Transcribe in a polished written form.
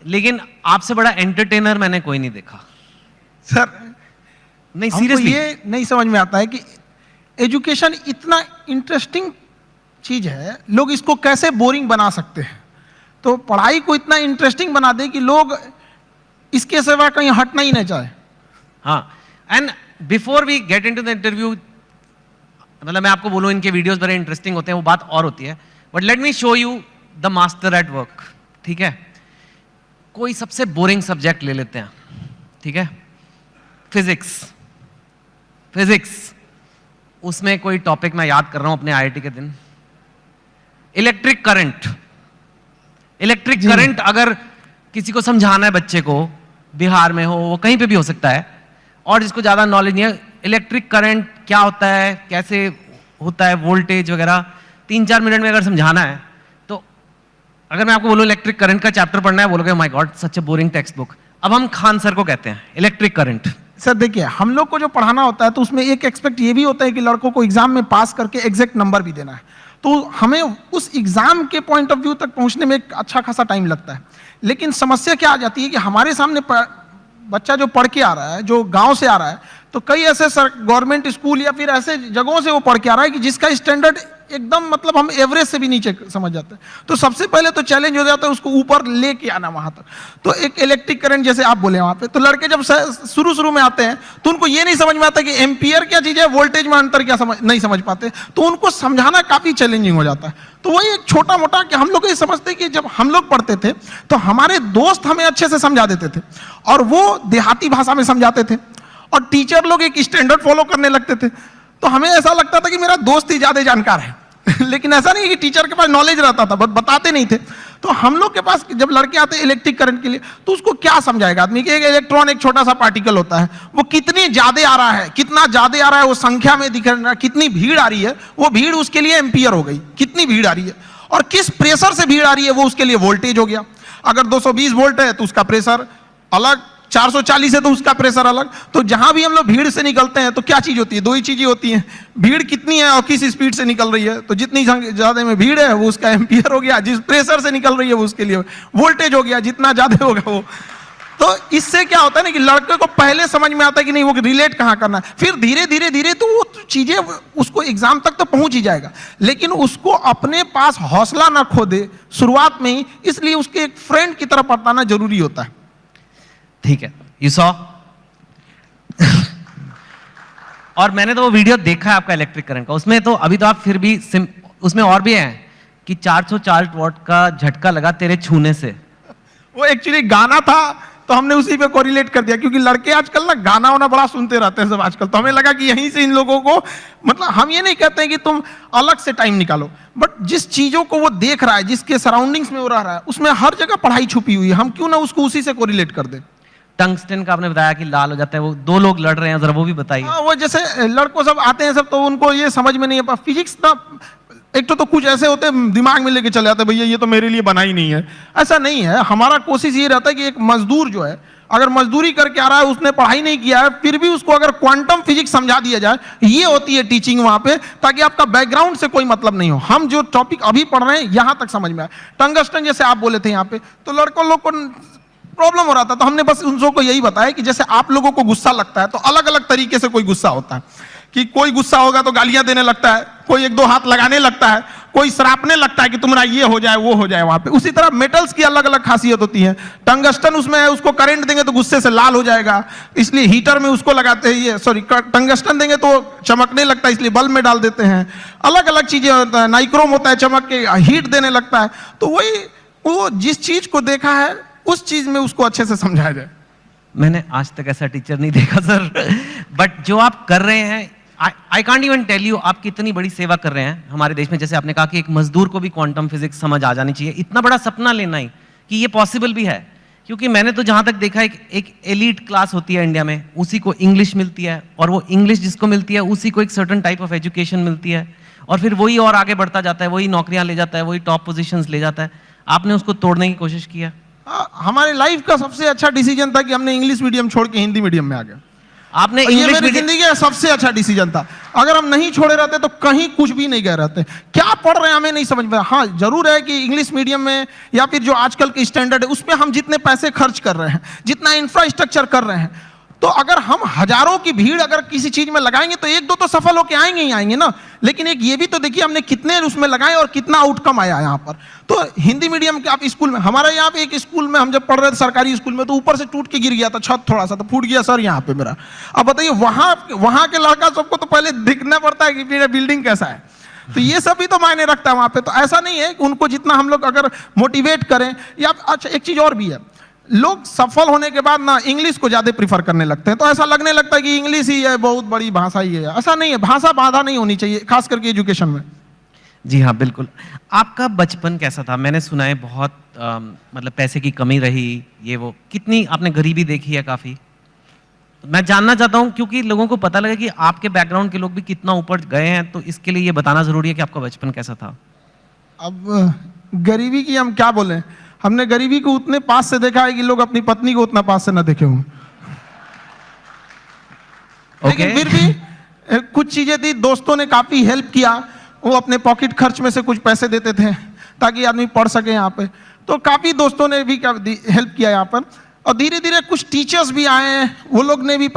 लेकिन आपसे बड़ा एंटरटेनर मैंने कोई नहीं देखा सर। नहीं हमको सीरियसली ये नहीं समझ में आता है कि एजुकेशन इतना इंटरेस्टिंग चीज है, लोग इसको कैसे बोरिंग बना सकते हैं। तो पढ़ाई को इतना इंटरेस्टिंग बना दे कि लोग इसके सिवा कहीं हटना ही नहीं चाहे। हाँ, and before we get into the interview, मतलब मैं आपको बोलूं इनके वीडियोस बड़े इंटरेस्टिंग होते हैं, वो बात और होती है, but let me show you the master at work. ठीक है, कोई सबसे बोरिंग सब्जेक्ट ले लेते हैं, ठीक है, फिजिक्स। फिजिक्स उसमें कोई टॉपिक मैं याद कर रहा हूं अपने आईआईटी के दिन, इलेक्ट्रिक करंट। इलेक्ट्रिक करंट अगर किसी को समझाना है बच्चे को, बिहार में हो, वो कहीं पे भी हो सकता है, और जिसको ज्यादा नॉलेज नहीं है, इलेक्ट्रिक करंट क्या होता है, कैसे होता है, वोल्टेज वगैरह 3-4 मिनट में अगर समझाना है, तो अगर मैं आपको बोलूं इलेक्ट्रिक करंट का चैप्टर पढ़ना है, बोलोगे my God such A boring text book. अब हम खान सर को कहते हैं इलेक्ट्रिक करंट। सर देखिए, हम लोग को जो पढ़ाना होता है तो उसमें एक एक्सपेक्ट ये भी होता है कि लड़कों को एग्जाम में पास करके एग्जैक्ट नंबर भी देना है, तो हमें उस एग्जाम के पॉइंट ऑफ व्यू तक पहुंचने में एक अच्छा खासा टाइम लगता है। लेकिन समस्या क्या आ जाती है कि हमारे सामने बच्चा जो पढ़ के आ रहा है, जो गांव से आ रहा है, तो कई ऐसे गवर्नमेंट स्कूल या फिर ऐसे जगहों से वो पढ़ के आ रहा है कि जिसका स्टैंडर्ड एकदम मतलब हम एवरेज से भी नीचे समझ जाते हैं। तो सबसे पहले तो चैलेंज हो जाता है उसको ऊपर लेके आना वहां तक। तो एक इलेक्ट्रिक करंट जैसे आप बोले वहां पे, तो लड़के जब शुरू में आते हैं तो उनको ये नहीं समझ में आता कि एम्पियर क्या चीज है, वोल्टेज में अंतर क्या नहीं समझ पाते, तो उनको समझाना काफी चैलेंजिंग हो जाता है। तो वही एक छोटा मोटा कि हम लोग ये समझते कि जब हम लोग पढ़ते थे तो हमारे दोस्त हमें अच्छे से समझा देते थे, और वो देहाती भाषा में समझाते थे, और टीचर लोग एक स्टैंडर्ड फॉलो करने लगते थे। तो हमें ऐसा लगता था कि मेरा दोस्त ही ज्यादा जानकार है लेकिन ऐसा नहीं कि टीचर के पास नॉलेज रहता था, बट बताते नहीं थे। तो हम लोग के पास जब लड़के आते हैं इलेक्ट्रिक करंट के लिए, तो उसको क्या समझाएगा आदमी कि एक इलेक्ट्रॉन एक छोटा सा पार्टिकल होता है, वो कितनी ज्यादा आ रहा है, कितना ज्यादा आ रहा है वो संख्या में दिख रहा है, कितनी भीड़ आ रही है, वो भीड़ उसके लिए एम्पियर हो गई, कितनी भीड़ आ रही है, और किस प्रेशर से भीड़ आ रही है वो उसके लिए वोल्टेज हो गया। अगर 220 वोल्ट है तो उसका प्रेशर अलग, 440 है तो उसका प्रेशर अलग। तो जहां भी हम लोग भीड़ से निकलते हैं तो क्या चीज होती है, दो ही चीजें होती हैं, भीड़ कितनी है और किस स्पीड से निकल रही है। तो जितनी ज्यादा में भीड़ है वो उसका एम्पियर हो गया, जिस प्रेशर से निकल रही है वो उसके लिए वोल्टेज हो गया, जितना ज्यादा होगा वो। तो इससे क्या होता है ना कि लड़के को पहले समझ में आता है कि नहीं वो रिलेट कहां करना है, फिर धीरे धीरे धीरे तो वो चीजें उसको एग्जाम तक तो पहुंच ही जाएगा, लेकिन उसको अपने पास हौसला ना खो दे शुरुआत में ही, इसलिए उसके एक फ्रेंड की तरफ बताना जरूरी होता है। ठीक है, यू सॉ और मैंने तो वो वीडियो देखा है आपका इलेक्ट्रिक करंट का, उसमें तो अभी तो आप फिर भी उसमें और भी है कि 440 वॉट का झटका लगा तेरे छूने से। वो एक्चुअली गाना था तो हमने उसी पे कोरिलेट कर दिया, क्योंकि लड़के आजकल ना गाना वाना बड़ा सुनते रहते हैं सब आजकल, तो हमें लगा कि यहीं से इन लोगों को, मतलब हम ये नहीं कहते हैं कि तुम अलग से टाइम निकालो, बट जिस चीजों को वो देख रहा है, जिसके सराउंडिंग्स में वो रह रहा है, उसमें हर जगह पढ़ाई छुपी हुई है, हम क्यों ना उसको उसी से कोरिलेट कर दें। टंगस्टन का आपने बताया कि लाल हो जाता है, वो दो लोग लड़ रहे हैं, जरा वो भी बताइए। वो जैसे लड़कों सब आते हैं सब, तो उनको ये समझ में नहीं है फिजिक्स ना, एक तो कुछ ऐसे होते हैं दिमाग में लेके चले आते हैं भैया ये तो मेरे लिए बना ही नहीं है। ऐसा नहीं है, हमारा कोशिश ये रहता है कि एक मजदूर जो है अगर मजदूरी करके आ रहा है, उसने पढ़ाई नहीं किया है, फिर भी उसको अगर क्वांटम फिजिक्स समझा दिया जाए, ये होती है टीचिंग वहां पे, ताकि आपका बैकग्राउंड से कोई मतलब नहीं हो, हम जो टॉपिक अभी पढ़ रहे हैं यहां तक समझ में आए। टंगस्टन जैसे आप बोले थे यहाँ पे, तो लड़कों लोग को प्रॉब्लम हो रहा था, तो हमने बस उन लोगों को यही बताया कि जैसे आप लोगों को गुस्सा लगता है तो अलग अलग तरीके से कोई गुस्सा होता है, कि कोई गुस्सा होगा तो गालियां देने लगता है, कोई एक दो हाथ लगाने लगता है, कोई सरापने लगता है कि तुम्हारा ये हो जाए वो हो जाए वहां पे। उसी तरह मेटल्स की अलग अलग खासियत होती है। टंगस्टन उसमें है, उसको करंट देंगे तो गुस्से से लाल हो जाएगा, इसलिए हीटर में उसको लगाते हैं, ये सॉरी टंगस्टन देंगे तो चमकने लगता है, इसलिए बल्ब में डाल देते हैं। अलग अलग चीजें होता है, नाइक्रोम होता है, चमक के हीट देने लगता है। तो वही वो जिस चीज को देखा है उस चीज में उसको अच्छे से समझाया जाए। मैंने आज तक ऐसा टीचर नहीं देखा सर, बट जो आप कर रहे हैं, I can't even tell you आप कितनी बड़ी सेवा कर रहे हैं हमारे देश में। जैसे आपने कहा कि एक मजदूर को भी क्वांटम फिजिक्स समझ आ जानी चाहिए, इतना बड़ा सपना लेना ही कि ये पॉसिबल भी है। क्योंकि मैंने तो जहां तक देखा एक एलीट क्लास होती है इंडिया में, उसी को इंग्लिश मिलती है, और वो इंग्लिश जिसको मिलती है उसी को एक सर्टेन टाइप ऑफ एजुकेशन मिलती है, और फिर वही और आगे बढ़ता जाता है, वही नौकरियां ले जाता है, वही टॉप पोजीशंस ले जाता है। आपने उसको तोड़ने की कोशिश किया। हमारे लाइफ का सबसे अच्छा डिसीजन था कि हमने इंग्लिश मीडियम छोड़ के हिंदी मीडियम में आ गए। आपने और ये इंग्लिश मेरी मीडियम जिंदगी का सबसे अच्छा डिसीजन था। अगर हम नहीं छोड़े रहते तो कहीं कुछ भी नहीं गए रहते। क्या पढ़ रहे हैं हमें नहीं समझ में। हाँ जरूर है कि इंग्लिश मीडियम में या फिर जो आजकल के स्टैंडर्ड है उसमें हम जितने पैसे खर्च कर रहे हैं, जितना इंफ्रास्ट्रक्चर कर रहे हैं, तो अगर हम हजारों की भीड़ अगर किसी चीज में लगाएंगे तो एक दो तो सफल होके आएंगे ही आएंगे ना। लेकिन एक ये भी तो देखिए हमने कितने उसमें लगाए और कितना आउटकम आया यहाँ पर। तो हिंदी मीडियम के आप स्कूल में, हमारे यहाँ पे एक स्कूल में हम जब पढ़ रहे थे सरकारी स्कूल में, तो ऊपर से टूट के गिर गया था छत, थोड़ा सा तो फूट गया सर यहाँ पे मेरा। अब बताइए वहां के लड़का सबको तो पहले दिखना पड़ता है कि मेरा बिल्डिंग कैसा है। तो ये सब भी तो मायने रखता है वहां पे। तो ऐसा नहीं है कि उनको जितना हम लोग अगर मोटिवेट करें या अच्छा एक चीज और भी है, लोग सफल होने के बाद ना इंग्लिश को ज्यादा प्रीफर करने लगते हैं। तो ऐसा लगने लगता है कि इंग्लिश ही है बहुत बड़ी भाषा ही है। ऐसा नहीं है, भाषा बाधा नहीं होनी चाहिए, खास करके एजुकेशन में। जी हाँ बिल्कुल। आपका बचपन कैसा था? मैंने सुना है बहुत मतलब पैसे की कमी रही, ये वो, कितनी आपने गरीबी देखी है काफी? मैं जानना चाहता हूँ क्योंकि लोगों को पता लगे कि आपके बैकग्राउंड के लोग भी कितना ऊपर गए हैं, तो इसके लिए ये बताना जरूरी है कि आपका बचपन कैसा था। अब गरीबी की हम क्या बोलें, हमने गरीबी को उतने पास से देखा है कि लोग अपनी पत्नी को उतना पास से ना देखे होंगे। लेकिन फिर भी कुछ चीजें थी, दोस्तों ने काफी हेल्प किया। वो अपने पॉकेट खर्च में से कुछ पैसे देते थे ताकि आदमी पढ़ सके यहाँ पे। तो काफी दोस्तों ने भी हेल्प किया यहाँ पर। और धीरे धीरे कुछ टीचर्स भी आए हैं, वो लोग ने भी